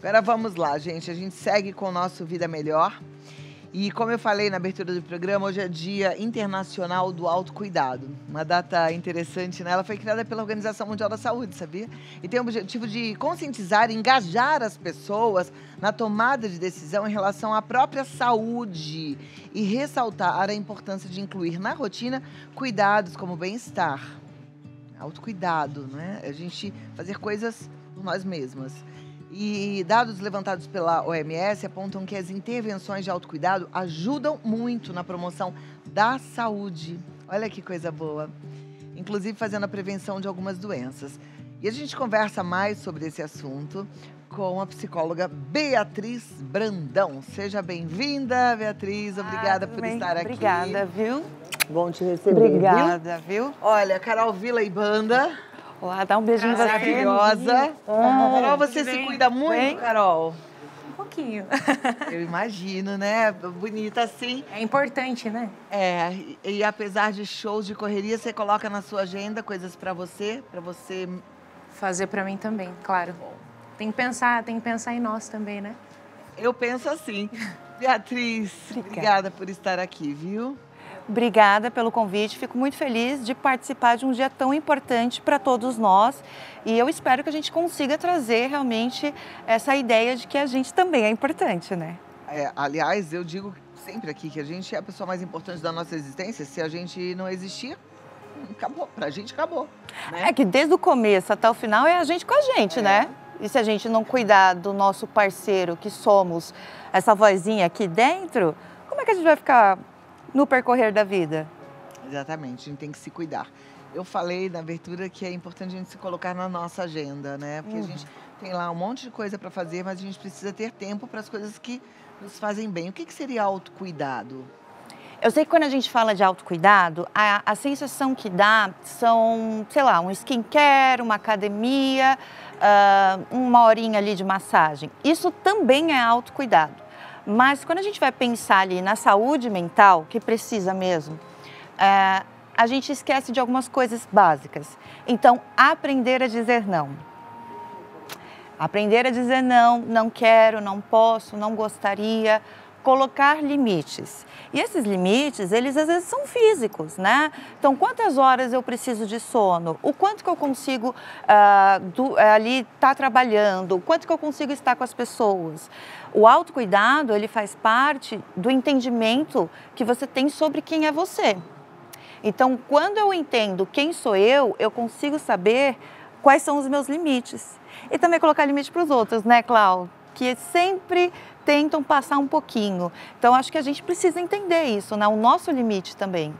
Agora vamos lá, gente. A gente segue com o nosso Vida Melhor. E como eu falei na abertura do programa, hoje é Dia Internacional do Autocuidado. Uma data interessante, né? Ela foi criada pela Organização Mundial da Saúde, sabia? E tem o objetivo de conscientizar e engajar as pessoas na tomada de decisão em relação à própria saúde e ressaltar a importância de incluir na rotina cuidados como bem-estar, autocuidado, né? A gente fazer coisas por nós mesmas. E dados levantados pela OMS apontam que as intervenções de autocuidado ajudam muito na promoção da saúde. Olha que coisa boa. Inclusive fazendo a prevenção de algumas doenças. E a gente conversa mais sobre esse assunto com a psicóloga Beatriz Brandão. Seja bem-vinda, Beatriz. Obrigada por estar aqui. Obrigada, viu? Bom te receber. Obrigada, viu? Olha, Carol Vila e Banda. Olá, dá um beijinho pra você. Maravilhosa. Carol, você se cuida muito, Bem? Carol? Um pouquinho. Eu imagino, né? Bonita assim. É importante, né? É, e apesar de shows de correria, você coloca na sua agenda coisas pra você Fazer pra mim também, claro. Tem que pensar em nós também, né? Eu penso assim. Beatriz, obrigada por estar aqui, viu? Obrigada pelo convite, fico muito feliz de participar de um dia tão importante para todos nós e eu espero que a gente consiga trazer realmente essa ideia de que a gente também é importante, né? Aliás, eu digo sempre aqui que a gente é a pessoa mais importante da nossa existência. Se a gente não existir, acabou, pra gente acabou, né? É que desde o começo até o final é a gente com a gente, né? E se a gente não cuidar do nosso parceiro, que somos essa vozinha aqui dentro, como é que a gente vai ficar no percorrer da vida? Exatamente, a gente tem que se cuidar. Eu falei na abertura que é importante a gente se colocar na nossa agenda, né? Porque a gente tem lá um monte de coisa para fazer, mas a gente precisa ter tempo para as coisas que nos fazem bem. O que seria autocuidado? Eu sei que quando a gente fala de autocuidado, a sensação que dá são, sei lá, um skincare, uma academia, uma horinha ali de massagem. Isso também é autocuidado. Mas quando a gente vai pensar ali na saúde mental, que precisa mesmo, a gente esquece de algumas coisas básicas. Então, aprender a dizer não. Aprender a dizer não, não quero, não posso, não gostaria. Colocar limites. E esses limites, eles às vezes são físicos, né? Então, quantas horas eu preciso de sono? O quanto que eu consigo ali estar trabalhando? O quanto que eu consigo estar com as pessoas? O autocuidado, ele faz parte do entendimento que você tem sobre quem é você. Então, quando eu entendo quem sou eu consigo saber quais são os meus limites. E também colocar limite para os outros, né, Clau? Que sempre tentam passar um pouquinho. Então, acho que a gente precisa entender isso, né? O nosso limite também.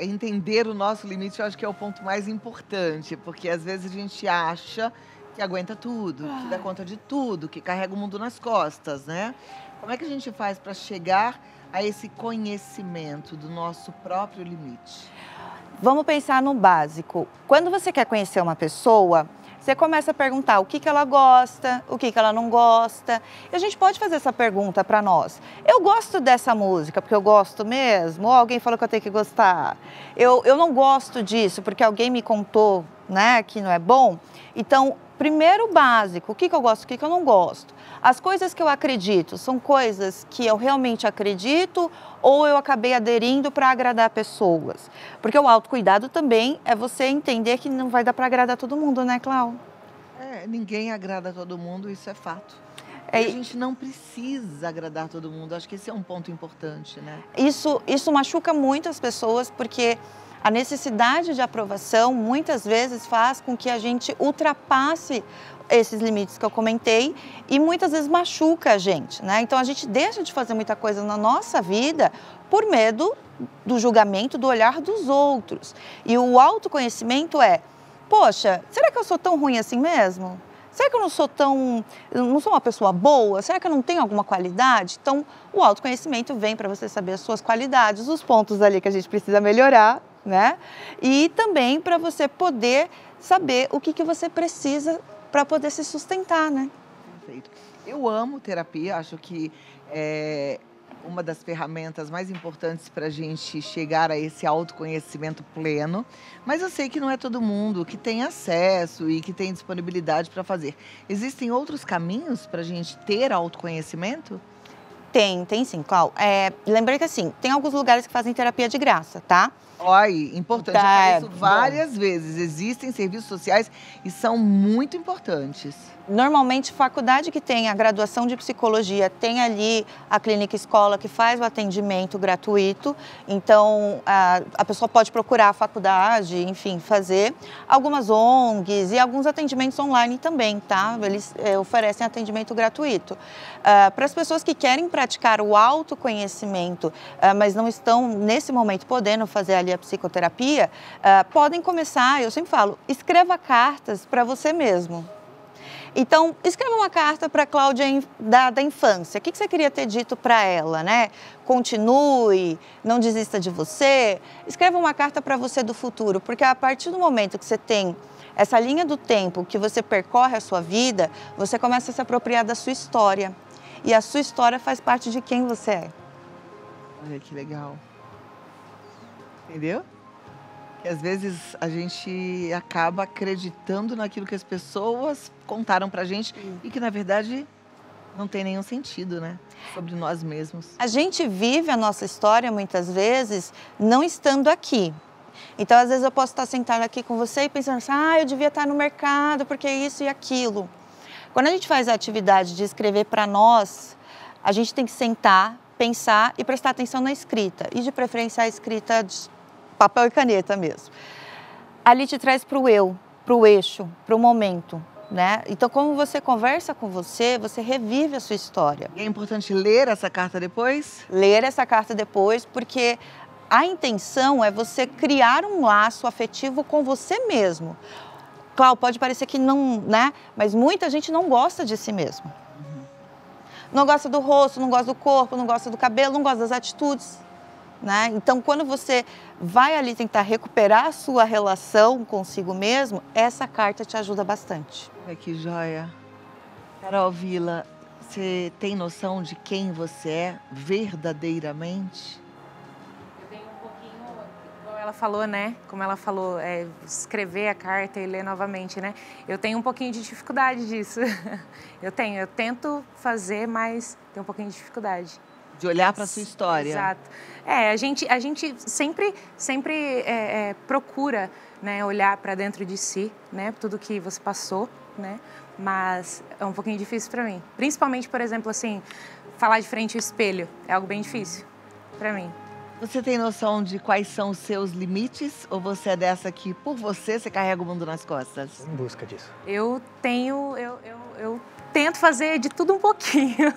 Entender o nosso limite, eu acho que é o ponto mais importante, porque às vezes a gente acha que aguenta tudo, que dá conta de tudo, que carrega o mundo nas costas, né? Como é que a gente faz para chegar a esse conhecimento do nosso próprio limite? Vamos pensar no básico. Quando você quer conhecer uma pessoa, você começa a perguntar o que ela gosta, o que ela não gosta. E a gente pode fazer essa pergunta para nós. Eu gosto dessa música porque eu gosto mesmo? Ou alguém falou que eu tenho que gostar? Eu não gosto disso porque alguém me contou, né, que não é bom? Então, primeiro básico, o que eu gosto, o que eu não gosto. As coisas que eu acredito são coisas que eu realmente acredito ou eu acabei aderindo para agradar pessoas. Porque o autocuidado também é você entender que não vai dar para agradar todo mundo, né, Clau? Ninguém agrada todo mundo, isso é fato. A gente não precisa agradar todo mundo, acho que esse é um ponto importante, né? Isso machuca muito as pessoas porque a necessidade de aprovação muitas vezes faz com que a gente ultrapasse esses limites que eu comentei e muitas vezes machuca a gente, né? Então a gente deixa de fazer muita coisa na nossa vida por medo do julgamento, do olhar dos outros. E o autoconhecimento poxa, será que eu sou tão ruim assim mesmo? Será que eu não sou uma pessoa boa? Será que eu não tenho alguma qualidade? Então, o autoconhecimento vem para você saber as suas qualidades, os pontos ali que a gente precisa melhorar, né? E também para você poder saber o que você precisa para poder se sustentar, né? Perfeito. Eu amo terapia, acho que uma das ferramentas mais importantes para a gente chegar a esse autoconhecimento pleno, mas eu sei que não é todo mundo que tem acesso e que tem disponibilidade para fazer. Existem outros caminhos para a gente ter autoconhecimento? Tem sim, Clau. Lembrei que assim, tem alguns lugares que fazem terapia de graça, tá? Olha, importante, já falei isso várias vezes. Existem serviços sociais e são muito importantes. Normalmente, faculdade que tem a graduação de psicologia tem ali a clínica escola que faz o atendimento gratuito. Então, a pessoa pode procurar a faculdade, enfim, fazer. Algumas ONGs e alguns atendimentos online também, tá? Eles oferecem atendimento gratuito. Para as pessoas que querem praticar o autoconhecimento, mas não estão, nesse momento, podendo fazer ali a psicoterapia, podem começar, eu sempre falo, escreva cartas para você mesmo. Então, escreva uma carta para a Cláudia da infância. O que você queria ter dito para ela, né? Continue, não desista de você. Escreva uma carta para você do futuro, porque a partir do momento que você tem essa linha do tempo, que você percorre a sua vida, você começa a se apropriar da sua história. E a sua história faz parte de quem você é. Olha que legal. Entendeu? E às vezes a gente acaba acreditando naquilo que as pessoas contaram pra gente e que, na verdade, não tem nenhum sentido, né? Sobre nós mesmos. A gente vive a nossa história, muitas vezes, não estando aqui. Então, às vezes, eu posso estar sentada aqui com você e pensando assim, eu devia estar no mercado, porque isso e aquilo. Quando a gente faz a atividade de escrever para nós, a gente tem que sentar, pensar e prestar atenção na escrita. E, de preferência, a escrita de papel e caneta mesmo. Ali te traz para o eu, para o eixo, para o momento, né? Então, como você conversa com você, você revive a sua história. E é importante ler essa carta depois? Ler essa carta depois, porque a intenção é você criar um laço afetivo com você mesmo. Claro, pode parecer que não, né? Mas muita gente não gosta de si mesmo. Não gosta do rosto, não gosta do corpo, não gosta do cabelo, não gosta das atitudes. Né? Então, quando você vai ali tentar recuperar a sua relação consigo mesmo, essa carta te ajuda bastante. Que joia. Carol Vila, você tem noção de quem você é verdadeiramente? Eu tenho um pouquinho, como ela falou, né? Como ela falou, escrever a carta e ler novamente, né? Eu tenho um pouquinho de dificuldade disso. Eu tento fazer, mas tenho um pouquinho de dificuldade. De olhar para a sua história. Exato. A gente sempre procura, né, olhar para dentro de si, né, tudo que você passou, né, mas é um pouquinho difícil para mim. Principalmente, por exemplo, assim, falar de frente ao espelho é algo bem difícil para mim. Você tem noção de quais são os seus limites? Ou você é dessa que, por você carrega o mundo nas costas? Em busca disso. Eu tento fazer de tudo um pouquinho,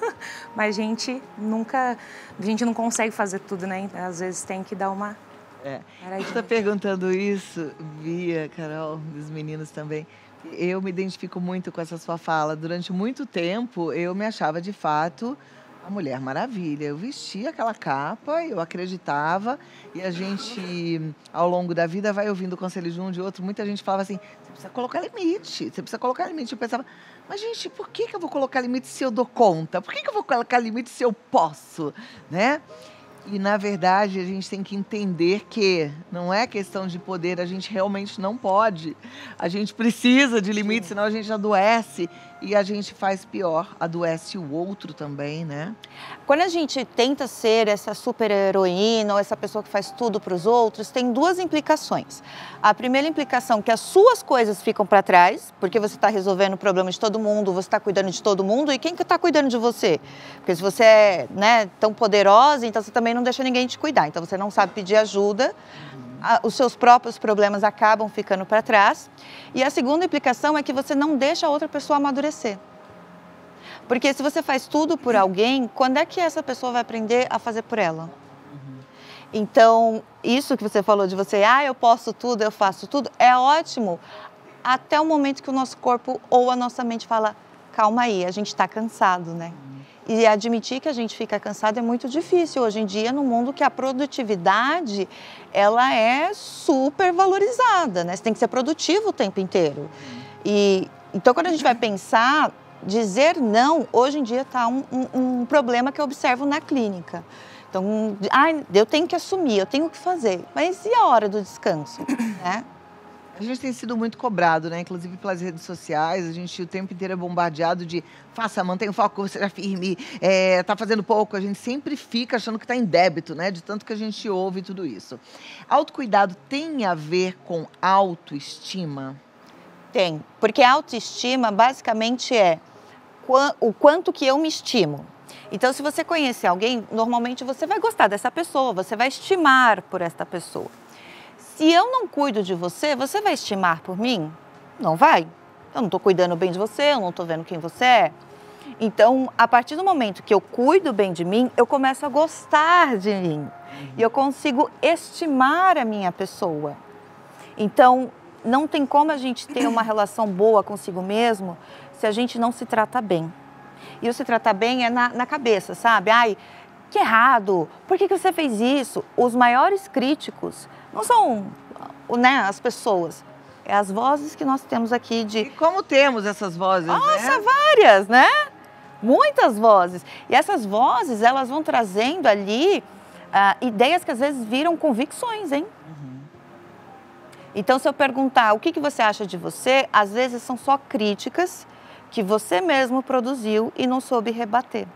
mas a gente não consegue fazer tudo, né? Às vezes tem que dar uma... Você está perguntando isso, Bia, Carol, dos meninos também. Eu me identifico muito com essa sua fala. Durante muito tempo, eu me achava, de fato, a Mulher Maravilha. Eu vestia aquela capa, eu acreditava, e a gente, ao longo da vida, vai ouvindo o conselho de um de outro. Muita gente falava assim, você precisa colocar limite, você precisa colocar limite. Eu pensava, mas, gente, por que eu vou colocar limite se eu dou conta? Por que eu vou colocar limite se eu posso, né? E, na verdade, a gente tem que entender que não é questão de poder, a gente realmente não pode. A gente precisa de limites, senão a gente adoece e a gente faz pior, adoece o outro também, né? Quando a gente tenta ser essa super-heroína ou essa pessoa que faz tudo para os outros, tem duas implicações. A primeira implicação é que as suas coisas ficam para trás, porque você está resolvendo o problema de todo mundo, você está cuidando de todo mundo, e quem que está cuidando de você? Porque se você é, né, tão poderosa, então você também não deixa ninguém te cuidar, então você não sabe pedir ajuda, os seus próprios problemas acabam ficando para trás. E a segunda implicação é que você não deixa a outra pessoa amadurecer. Porque se você faz tudo por alguém, quando é que essa pessoa vai aprender a fazer por ela? Então, isso que você falou de você, eu posso tudo, eu faço tudo, é ótimo, até o momento que o nosso corpo ou a nossa mente fala, calma aí, a gente está cansado, né? E admitir que a gente fica cansado é muito difícil hoje em dia, no mundo que a produtividade, ela é super valorizada, né? Você tem que ser produtivo o tempo inteiro. E então, quando a gente vai pensar dizer não, hoje em dia está um problema que eu observo na clínica. Então, eu tenho que assumir, eu tenho que fazer. Mas e a hora do descanso, né? A gente tem sido muito cobrado, né? Inclusive pelas redes sociais, a gente o tempo inteiro é bombardeado de faça, mantenha o foco, seja firme, tá fazendo pouco. A gente sempre fica achando que está em débito, né? De tanto que a gente ouve tudo isso. Autocuidado tem a ver com autoestima? Tem, porque a autoestima basicamente é o quanto que eu me estimo. Então, se você conhecer alguém, normalmente você vai gostar dessa pessoa, você vai estimar por esta pessoa. Se eu não cuido de você, você vai estimar por mim? Não vai. Eu não estou cuidando bem de você, eu não estou vendo quem você é. Então, a partir do momento que eu cuido bem de mim, eu começo a gostar de mim. E eu consigo estimar a minha pessoa. Então, não tem como a gente ter uma relação boa consigo mesmo se a gente não se trata bem. E o se tratar bem é na cabeça, sabe? Ai, que errado, por que você fez isso? Os maiores críticos não são, né, as pessoas, é as vozes que nós temos aqui de... E como temos essas vozes, Nossa, várias, né? Muitas vozes. E essas vozes, elas vão trazendo ali ideias que às vezes viram convicções, hein? Então, se eu perguntar o que você acha de você, às vezes são só críticas que você mesmo produziu e não soube rebater.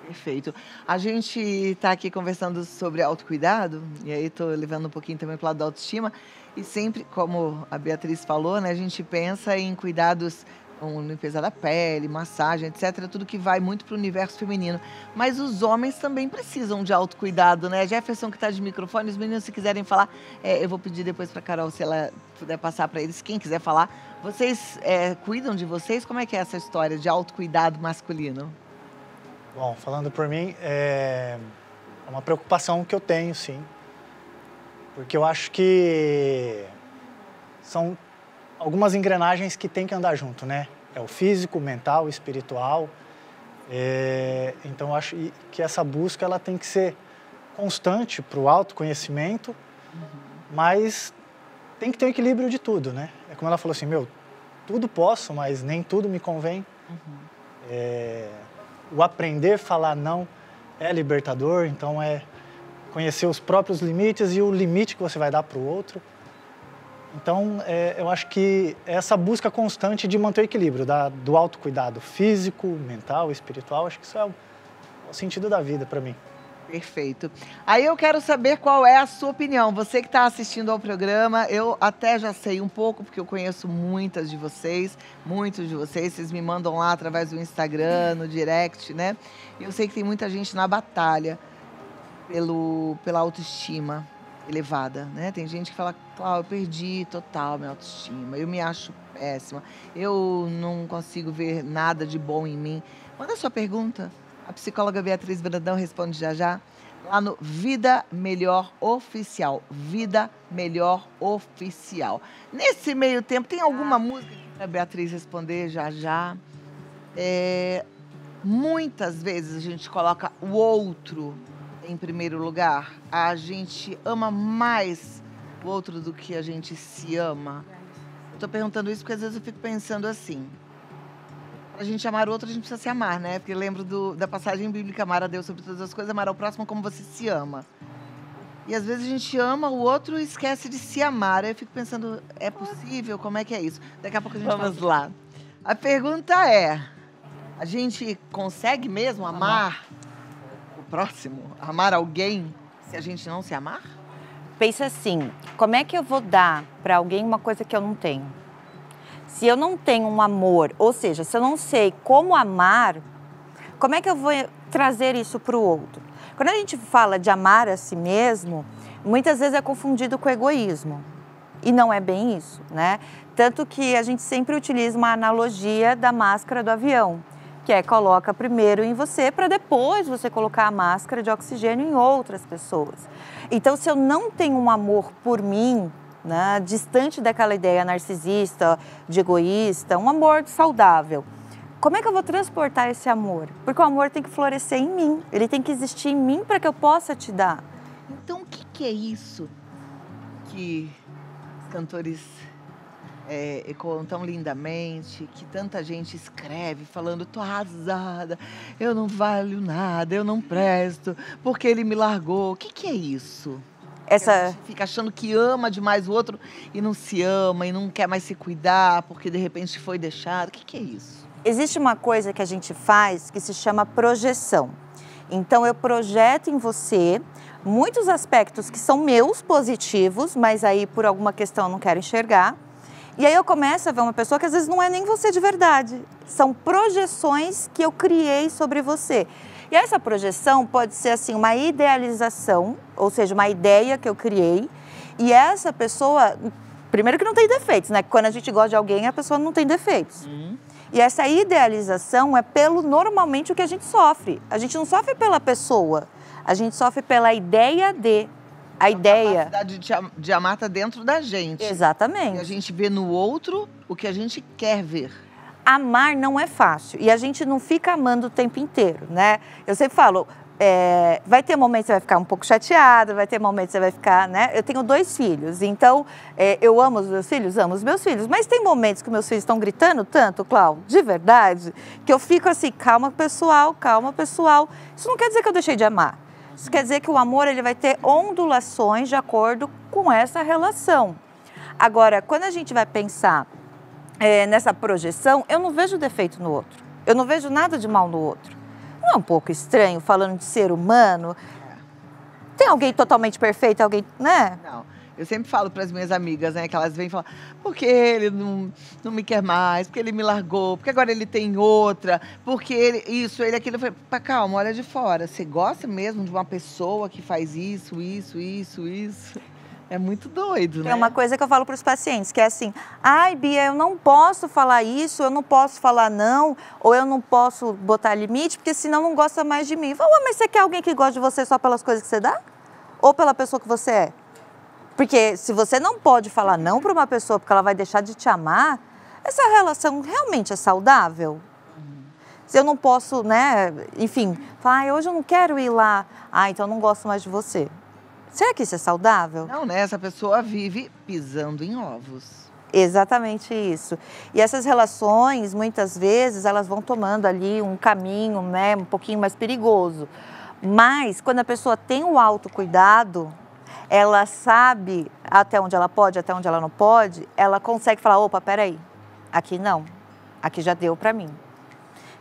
Perfeito. A gente está aqui conversando sobre autocuidado, e aí estou levando um pouquinho também para o lado da autoestima, e sempre, como a Beatriz falou, né, a gente pensa em cuidados com limpeza da pele, massagem, etc., tudo que vai muito para o universo feminino. Mas os homens também precisam de autocuidado, né? Jefferson, que está de microfone, os meninos, se quiserem falar, eu vou pedir depois para a Carol, se ela puder passar para eles, quem quiser falar. Vocês cuidam de vocês? Como é que é essa história de autocuidado masculino? Bom, falando por mim, é uma preocupação que eu tenho, sim. Porque eu acho que são algumas engrenagens que tem que andar junto, né? É o físico, o mental, o espiritual. Então, eu acho que essa busca ela tem que ser constante para o autoconhecimento, mas tem que ter um equilíbrio de tudo, né? É como ela falou assim, tudo posso, mas nem tudo me convém. O aprender a falar não é libertador, então é conhecer os próprios limites e o limite que você vai dar para o outro. Então, eu acho que essa busca constante de manter o equilíbrio do autocuidado físico, mental, espiritual, acho que isso é o sentido da vida para mim. Perfeito. Aí eu quero saber qual é a sua opinião. Você que está assistindo ao programa, eu até já sei um pouco, porque eu conheço muitos de vocês, vocês me mandam lá através do Instagram, no direct, né? Eu sei que tem muita gente na batalha pela autoestima elevada, né? Tem gente que fala, Cláudia, eu perdi total minha autoestima, eu me acho péssima, eu não consigo ver nada de bom em mim. Manda a sua pergunta. A psicóloga Beatriz Brandão responde já, lá no Vida Melhor Oficial. Vida Melhor Oficial. Nesse meio tempo, tem alguma música para a Beatriz responder já? Muitas vezes a gente coloca o outro em primeiro lugar. A gente ama mais o outro do que a gente se ama. Eu estou perguntando isso porque às vezes eu fico pensando assim. Para a gente amar o outro, a gente precisa se amar, né? Porque eu lembro da passagem bíblica, amar a Deus sobre todas as coisas, amar ao próximo como você se ama. E às vezes a gente ama o outro e esquece de se amar. Aí eu fico pensando, é possível? Como é que é isso? Daqui a pouco a gente Vamos lá. A pergunta é, a gente consegue mesmo amar o próximo? Amar alguém se a gente não se amar? Pensa assim, como é que eu vou dar para alguém uma coisa que eu não tenho? Se eu não tenho um amor, ou seja, se eu não sei como amar, como é que eu vou trazer isso para o outro? Quando a gente fala de amar a si mesmo, muitas vezes é confundido com egoísmo. E não é bem isso, né? Tanto que a gente sempre utiliza uma analogia da máscara do avião, que coloca primeiro em você para depois você colocar a máscara de oxigênio em outras pessoas. Então, se eu não tenho um amor por mim, né, distante daquela ideia narcisista, de egoísta, um amor saudável. Como é que eu vou transportar esse amor? Porque o amor tem que florescer em mim, ele tem que existir em mim para que eu possa te dar. Então, o que é isso que os cantores ecoam tão lindamente, que tanta gente escreve falando, tô arrasada, eu não valho nada, eu não presto, porque ele me largou. O que é isso? A gente fica achando que ama demais o outro e não se ama e não quer mais se cuidar porque de repente foi deixado. O que é isso? Existe uma coisa que a gente faz que se chama projeção. Então eu projeto em você muitos aspectos que são meus positivos, mas aí por alguma questão eu não quero enxergar. E aí eu começo a ver uma pessoa que às vezes não é nem você de verdade. São projeções que eu criei sobre você. E essa projeção pode ser assim uma idealização, ou seja, uma ideia que eu criei. E essa pessoa, primeiro que não tem defeitos, né? Quando a gente gosta de alguém, a pessoa não tem defeitos. E essa idealização é normalmente o que a gente sofre. A gente não sofre pela pessoa, a gente sofre pela ideia de. A ideia. A capacidade de amar está dentro da gente. Exatamente. E a gente vê no outro o que a gente quer ver. Amar não é fácil e a gente não fica amando o tempo inteiro, né? Eu sempre falo, vai ter momentos que você vai ficar um pouco chateado, vai ter momentos que você vai ficar, né? Eu tenho 2 filhos, então eu amo os meus filhos, mas tem momentos que meus filhos estão gritando tanto, Cláudio, de verdade, que eu fico assim, calma pessoal. Isso não quer dizer que eu deixei de amar. Isso quer dizer que o amor ele vai ter ondulações de acordo com essa relação. Agora, quando a gente vai pensar nessa projeção, eu não vejo defeito no outro. Eu não vejo nada de mal no outro. Não é um pouco estranho falando de ser humano? Tem alguém totalmente perfeito, alguém, né? Não. Eu sempre falo para as minhas amigas, né, que elas vêm falar, porque ele não me quer mais, porque ele me largou, porque agora ele tem outra, porque ele aquilo. Eu falei, calma, olha de fora. Você gosta mesmo de uma pessoa que faz isso? É muito doido, né? É uma coisa que eu falo para os pacientes, que é assim, ai, Bia, eu não posso falar isso, eu não posso falar não, ou eu não posso botar limite, porque senão não gosta mais de mim. Eu falo, mas você quer alguém que gosta de você só pelas coisas que você dá? Ou pela pessoa que você é? Porque se você não pode falar não para uma pessoa porque ela vai deixar de te amar, essa relação realmente é saudável? Se eu não posso, né, enfim, falar, hoje eu não quero ir lá, então eu não gosto mais de você. Será que isso é saudável? Não, né? Essa pessoa vive pisando em ovos. Exatamente isso. E essas relações, muitas vezes, elas vão tomando ali um caminho, né, um pouquinho mais perigoso. Mas, quando a pessoa tem o autocuidado, ela sabe até onde ela pode, até onde ela não pode, ela consegue falar, opa, peraí, aqui não, aqui já deu pra mim.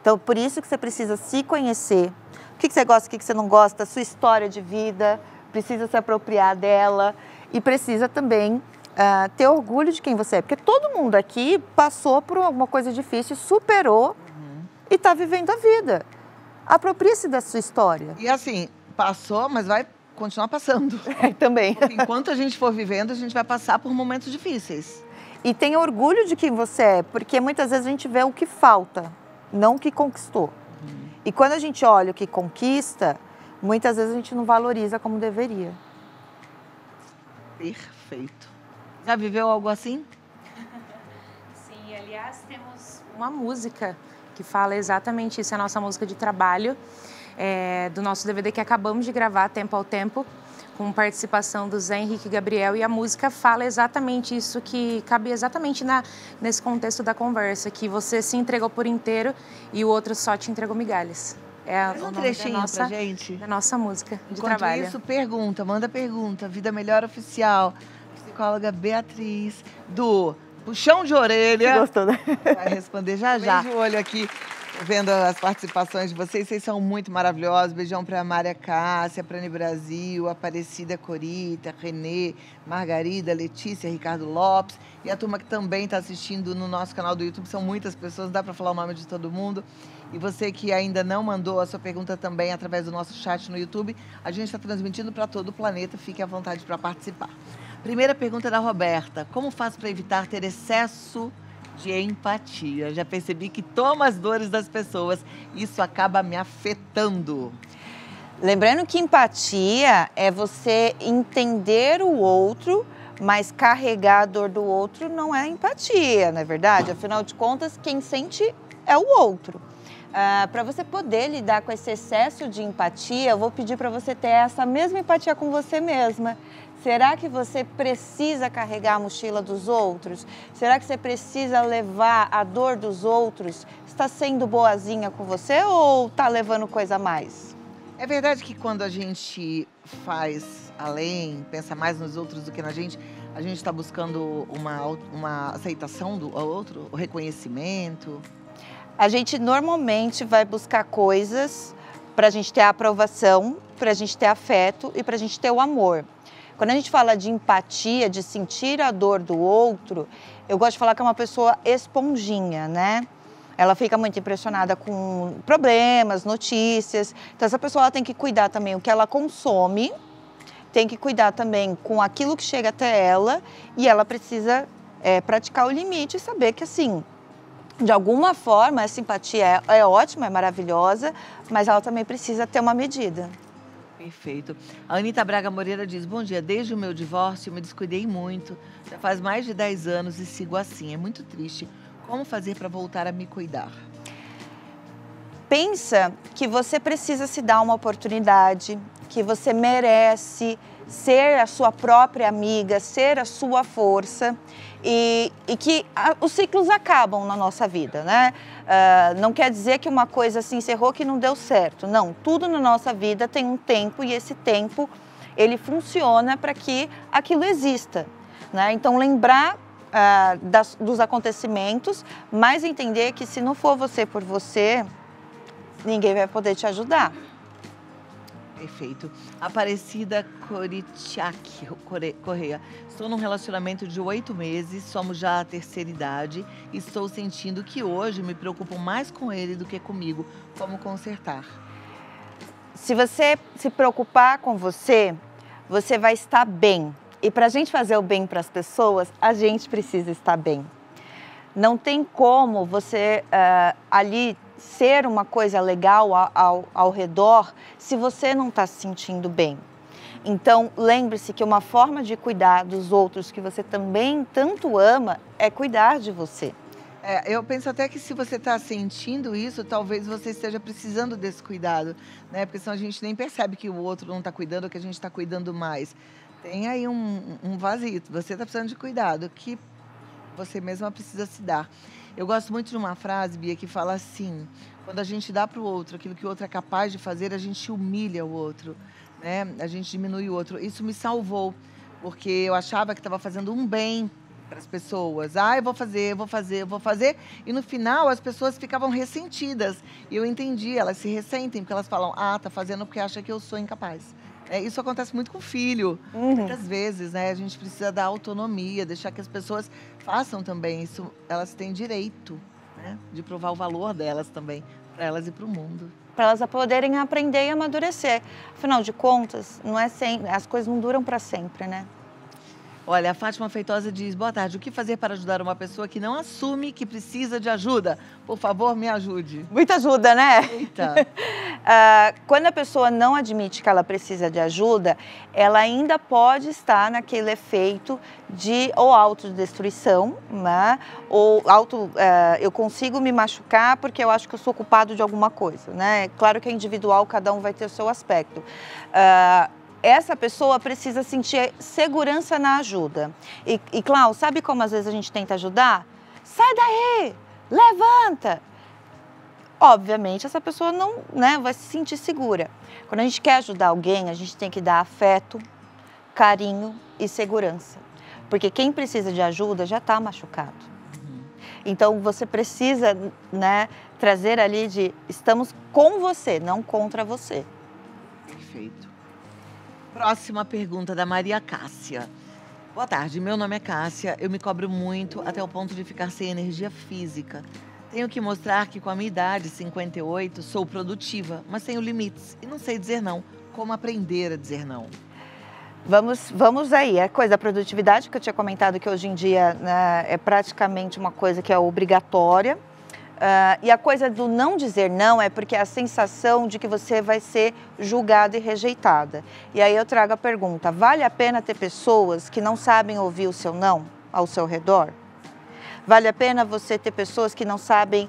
Então, por isso que você precisa se conhecer, o que você gosta, o que você não gosta, a sua história de vida, precisa se apropriar dela e precisa também ter orgulho de quem você é. Porque todo mundo aqui passou por alguma coisa difícil, superou e está vivendo a vida. Aproprie-se da sua história. E assim, passou, mas vai continuar passando. Também. Porque enquanto a gente for vivendo, a gente vai passar por momentos difíceis. E tenha orgulho de quem você é, porque muitas vezes a gente vê o que falta, não o que conquistou. E quando a gente olha o que conquista, muitas vezes a gente não valoriza como deveria. Perfeito. Já viveu algo assim? Sim, aliás, temos uma música que fala exatamente isso, é a nossa música de trabalho, do nosso DVD que acabamos de gravar, Tempo ao Tempo, com participação do Zé Henrique Gabriel, e a música fala exatamente isso, que cabe exatamente nesse contexto da conversa, que você se entregou por inteiro e o outro só te entregou migalhas. Faz um trechinho pra gente. Da nossa música de Enquanto trabalho. isso, manda pergunta. Vida Melhor Oficial, psicóloga Beatriz, do Puxão de Orelha. Gostou, né? Vai responder já. Beijo o olho aqui, vendo as participações de vocês. Vocês são muito maravilhosos. Beijão pra Mária Cássia, Prane Brasil, Aparecida Corita, Renê, Margarida, Letícia, Ricardo Lopes. E a turma que também está assistindo no nosso canal do YouTube. São muitas pessoas, não dá para falar o nome de todo mundo. E você que ainda não mandou a sua pergunta também através do nosso chat no YouTube, a gente está transmitindo para todo o planeta. Fique à vontade para participar. Primeira pergunta da Roberta. Como faço para evitar ter excesso de empatia? Já percebi que tomo as dores das pessoas. Isso acaba me afetando. Lembrando que empatia é você entender o outro, mas carregar a dor do outro não é empatia, não é verdade? Afinal de contas, quem sente é o outro. Para você poder lidar com esse excesso de empatia, eu vou pedir para você ter essa mesma empatia com você mesma. Será que você precisa carregar a mochila dos outros? Será que você precisa levar a dor dos outros? Está sendo boazinha com você ou está levando coisa a mais? É verdade que quando a gente faz além, pensa mais nos outros do que na gente, a gente está buscando uma aceitação do outro, o reconhecimento? A gente normalmente vai buscar coisas para a gente ter a aprovação, para a gente ter afeto e para a gente ter o amor. Quando a gente fala de empatia, de sentir a dor do outro, eu gosto de falar que é uma pessoa esponjinha, né? Ela fica muito impressionada com problemas, notícias. Então, essa pessoa ela tem que cuidar também o que ela consome, tem que cuidar também com aquilo que chega até ela e ela precisa praticar o limite e saber que, assim, de alguma forma, essa empatia é ótima, é maravilhosa, mas ela também precisa ter uma medida. Perfeito. A Anitta Braga Moreira diz, bom dia, desde o meu divórcio eu me descuidei muito, já faz mais de 10 anos e sigo assim, é muito triste. Como fazer para voltar a me cuidar? Pensa que você precisa se dar uma oportunidade, que você merece ser a sua própria amiga, ser a sua força e que os ciclos acabam na nossa vida, né? Não quer dizer que uma coisa se encerrou que não deu certo. Não, tudo na nossa vida tem um tempo e esse tempo ele funciona para que aquilo exista, né? Então lembrar dos acontecimentos, mas entender que se não for você por você, ninguém vai poder te ajudar. Perfeito. Aparecida Coritiak Correia. Estou num relacionamento de 8 meses, somos já a terceira idade e estou sentindo que hoje me preocupo mais com ele do que comigo. Como consertar? Se você se preocupar com você, você vai estar bem. E para a gente fazer o bem para as pessoas, a gente precisa estar bem. Não tem como você ali ser uma coisa legal ao redor se você não está se sentindo bem. Então, lembre-se que uma forma de cuidar dos outros que você também tanto ama é cuidar de você. Eu penso até que se você está sentindo isso, talvez você esteja precisando desse cuidado, né? Porque senão a gente nem percebe que o outro não está cuidando ou que a gente está cuidando mais. Tem aí um vazio, você está precisando de cuidado, que você mesma precisa se dar. Eu gosto muito de uma frase, Bia, que fala assim, quando a gente dá para o outro aquilo que o outro é capaz de fazer, a gente humilha o outro, né? A gente diminui o outro. Isso me salvou, porque eu achava que estava fazendo um bem para as pessoas. Eu vou fazer. E no final as pessoas ficavam ressentidas. E eu entendi, elas se ressentem, porque elas falam, tá fazendo porque acha que eu sou incapaz. Isso acontece muito com o filho. Muitas vezes, né? A gente precisa dar autonomia, deixar que as pessoas façam também isso. Elas têm direito, né, de provar o valor delas também, para elas e para o mundo. Para elas poderem aprender e amadurecer. Afinal de contas, não é sempre, as coisas não duram para sempre, né? Olha, a Fátima Feitosa diz, boa tarde, o que fazer para ajudar uma pessoa que não assume que precisa de ajuda? Por favor, me ajude. Muita ajuda, né? Eita. Quando a pessoa não admite que ela precisa de ajuda, ela ainda pode estar naquele efeito de ou autodestruição, né? Ou eu consigo me machucar porque eu acho que eu sou culpado de alguma coisa, né? Claro que é individual, cada um vai ter o seu aspecto. Essa pessoa precisa sentir segurança na ajuda. E Cláudio, sabe como às vezes a gente tenta ajudar? Sai daí, levanta. Obviamente, essa pessoa não, né, vai se sentir segura. Quando a gente quer ajudar alguém, a gente tem que dar afeto, carinho e segurança. Porque quem precisa de ajuda já está machucado. Então, você precisa, né, trazer ali de estamos com você, não contra você. Perfeito. Próxima pergunta da Maria Cássia. Boa tarde, meu nome é Cássia. Eu me cobro muito até o ponto de ficar sem energia física. Tenho que mostrar que com a minha idade, 58, sou produtiva, mas tenho limites e não sei dizer não. Como aprender a dizer não? Vamos aí. A coisa da produtividade, que eu tinha comentado que hoje em dia, né, é praticamente uma coisa que é obrigatória. E a coisa do não dizer não é porque é a sensação de que você vai ser julgada e rejeitada. E aí eu trago a pergunta, vale a pena ter pessoas que não sabem ouvir o seu não ao seu redor? Vale a pena você ter pessoas que não sabem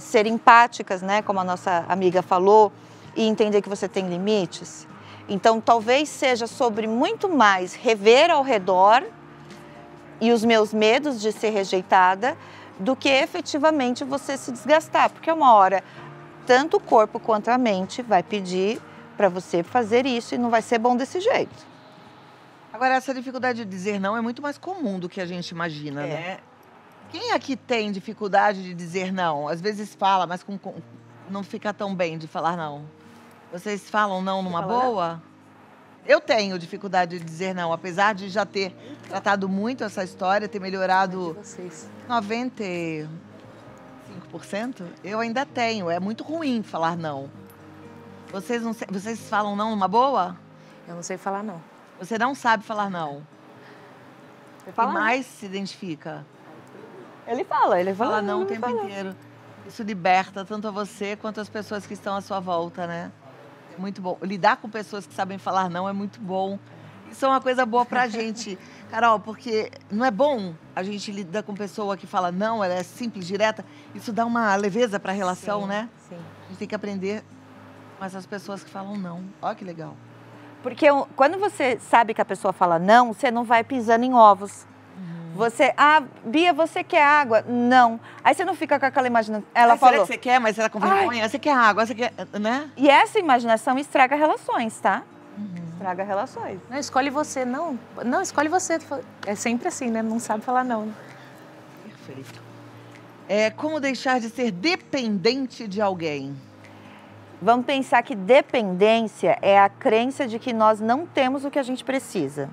ser empáticas, né, como a nossa amiga falou, e entender que você tem limites? Então, talvez seja sobre muito mais rever ao redor e os meus medos de ser rejeitada do que efetivamente você se desgastar. Porque uma hora, tanto o corpo quanto a mente vai pedir para você fazer isso e não vai ser bom desse jeito. Agora, essa dificuldade de dizer não é muito mais comum do que a gente imagina, né? Quem aqui tem dificuldade de dizer não? Às vezes fala, mas não fica tão bem de falar não. Vocês falam não numa boa? Eu tenho dificuldade de dizer não, apesar de já ter tratado muito essa história, ter melhorado 95%, eu ainda tenho. É muito ruim falar não. Vocês falam não numa boa? Eu não sei falar não. Você não sabe falar não. Você fala e mais se identifica? Ele fala Não o tempo inteiro. Isso liberta tanto a você quanto as pessoas que estão à sua volta, né? É muito bom. Lidar com pessoas que sabem falar não é muito bom. Isso é uma coisa boa pra gente, Carol, porque não é bom a gente lidar com pessoa que fala não, ela é simples, direta. Isso dá uma leveza pra relação, Sim, né? sim. A gente tem que aprender com essas pessoas que falam não. Olha que legal. Porque quando você sabe que a pessoa fala não, você não vai pisando em ovos. Você, Bia, você quer água? Não. Aí você não fica com aquela imaginação. Ela falou. Será que você quer, mas será com vergonha? Você quer água, você quer, né? E essa imaginação estraga relações, tá? Estraga relações. Não, escolhe você, não. Não, escolhe você. É sempre assim, né? Não sabe falar não. Perfeito. Como deixar de ser dependente de alguém? Vamos pensar que dependência é a crença de que nós não temos o que a gente precisa.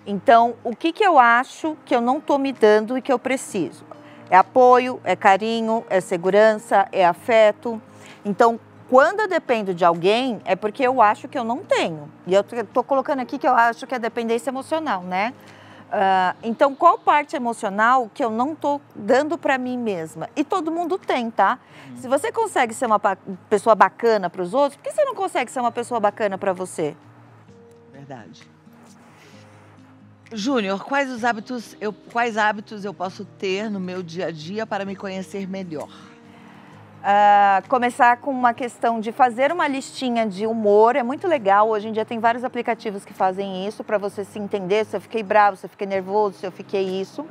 Então, o que eu acho que eu não estou me dando e que eu preciso? É apoio, é carinho, é segurança, é afeto. Então, quando eu dependo de alguém, é porque eu acho que eu não tenho. E eu estou colocando aqui que eu acho que é dependência emocional, né? Então, qual parte emocional que eu não estou dando para mim mesma? E todo mundo tem, tá? Se você consegue ser uma pessoa bacana para os outros, por que você não consegue ser uma pessoa bacana para você? Verdade. Júnior, quais hábitos eu posso ter no meu dia a dia para me conhecer melhor? Começar com uma questão de fazer uma listinha de humor, é muito legal. Hoje em dia tem vários aplicativos que fazem isso para você se entender, se eu fiquei bravo, se eu fiquei nervoso, se eu fiquei isso.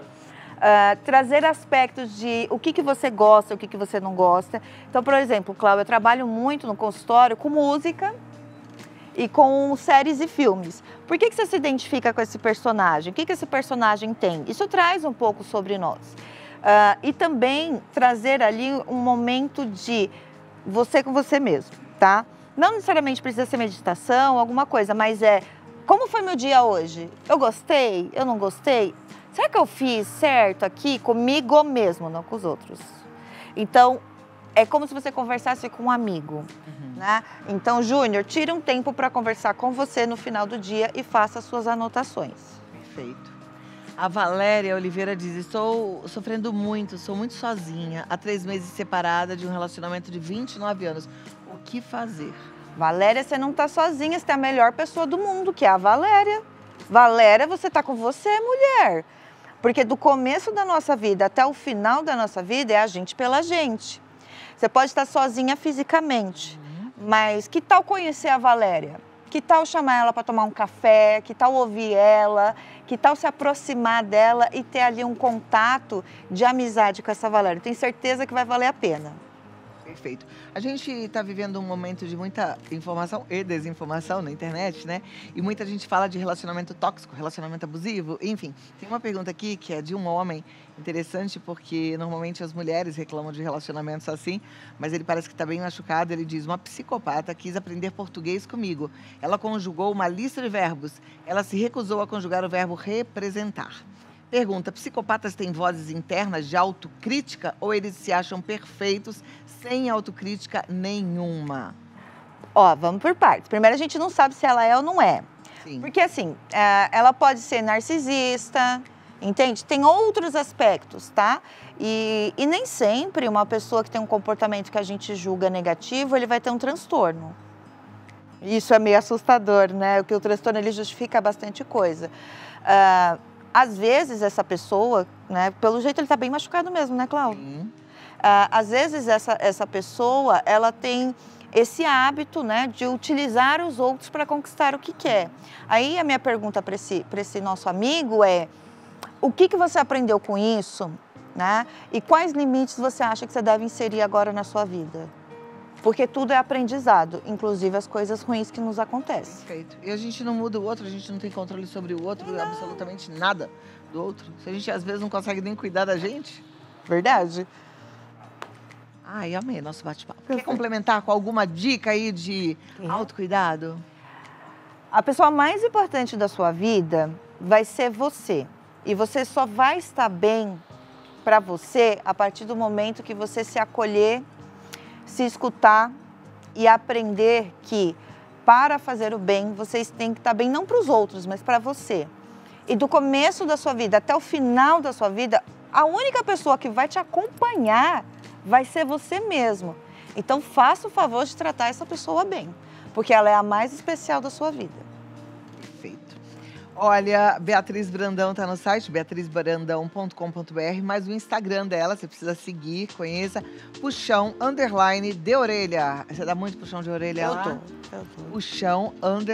Trazer aspectos de o que você gosta, o que você não gosta. Então, por exemplo, Cláudia, eu trabalho muito no consultório com música e com séries e filmes. Por que você se identifica com esse personagem? O que esse personagem tem? Isso traz um pouco sobre nós. E também trazer ali um momento de você com você mesmo, tá? Não necessariamente precisa ser meditação, alguma coisa, mas como foi meu dia hoje? Eu gostei? Eu não gostei? Será que eu fiz certo aqui comigo mesmo, não com os outros? Então, é como se você conversasse com um amigo, né? Então, Júnior, tire um tempo para conversar com você no final do dia e faça as suas anotações. Perfeito. A Valéria Oliveira diz, estou sofrendo muito, sou muito sozinha, há 3 meses separada de um relacionamento de 29 anos. O que fazer? Valéria, você não está sozinha, você é a melhor pessoa do mundo, que é a Valéria. Valéria, você está com você, mulher. Porque do começo da nossa vida até o final da nossa vida é a gente pela gente. Você pode estar sozinha fisicamente, mas que tal conhecer a Valéria? Que tal chamar ela para tomar um café? Que tal ouvir ela? Que tal se aproximar dela e ter ali um contato de amizade com essa Valéria? Tenho certeza que vai valer a pena. Perfeito. A gente está vivendo um momento de muita informação e desinformação na internet, né? E muita gente fala de relacionamento tóxico, relacionamento abusivo, enfim. Tem uma pergunta aqui que é de um homem, interessante porque normalmente as mulheres reclamam de relacionamentos assim, mas ele parece que está bem machucado. Ele diz, uma psicopata quis aprender português comigo. Ela conjugou uma lista de verbos. Ela se recusou a conjugar o verbo representar. Pergunta, psicopatas têm vozes internas de autocrítica ou eles se acham perfeitos sem autocrítica nenhuma? Vamos por partes. Primeiro, a gente não sabe se ela é ou não é. Sim. Porque assim, ela pode ser narcisista, entende? Tem outros aspectos, tá? E nem sempre uma pessoa que tem um comportamento que a gente julga negativo, ele vai ter um transtorno. Isso é meio assustador, né? Porque o transtorno, ele justifica bastante coisa. Às vezes, essa pessoa, né? Pelo jeito, ele tá bem machucado mesmo, né, Cláudia? Sim. às vezes essa pessoa, ela tem esse hábito, né, de utilizar os outros para conquistar o que quer. Aí a minha pergunta para esse nosso amigo é, o que você aprendeu com isso, né? E quais limites você acha que você deve inserir agora na sua vida? Porque tudo é aprendizado, inclusive as coisas ruins que nos acontecem. Perfeito. E a gente não muda o outro, a gente não tem controle sobre o outro, absolutamente nada do outro. Se a gente às vezes não consegue nem cuidar da gente. Verdade. Ai, amei nosso bate-papo. Quer complementar com alguma dica aí de autocuidado? A pessoa mais importante da sua vida vai ser você. E você só vai estar bem para você a partir do momento que você se acolher, se escutar e aprender que para fazer o bem, vocês têm que estar bem não para os outros, mas para você. E do começo da sua vida até o final da sua vida, a única pessoa que vai te acompanhar vai ser você mesmo. Então faça o favor de tratar essa pessoa bem, porque ela é a mais especial da sua vida. Perfeito. Olha, Beatriz Brandão está no site, beatrizbrandão.com.br, mas o Instagram dela, você precisa seguir, conheça, puxão_de orelha. Você dá muito puxão de orelha lá? Eu tô. Puxão_de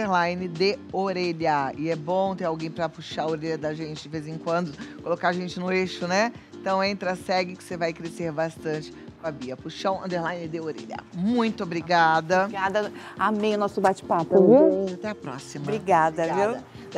orelha. E é bom ter alguém para puxar a orelha da gente de vez em quando, colocar a gente no eixo, né? Então entra, segue que você vai crescer bastante com a Bia. Puxão_de orelha. Muito obrigada. Obrigada. Amei o nosso bate-papo. Até a próxima. Obrigada, viu?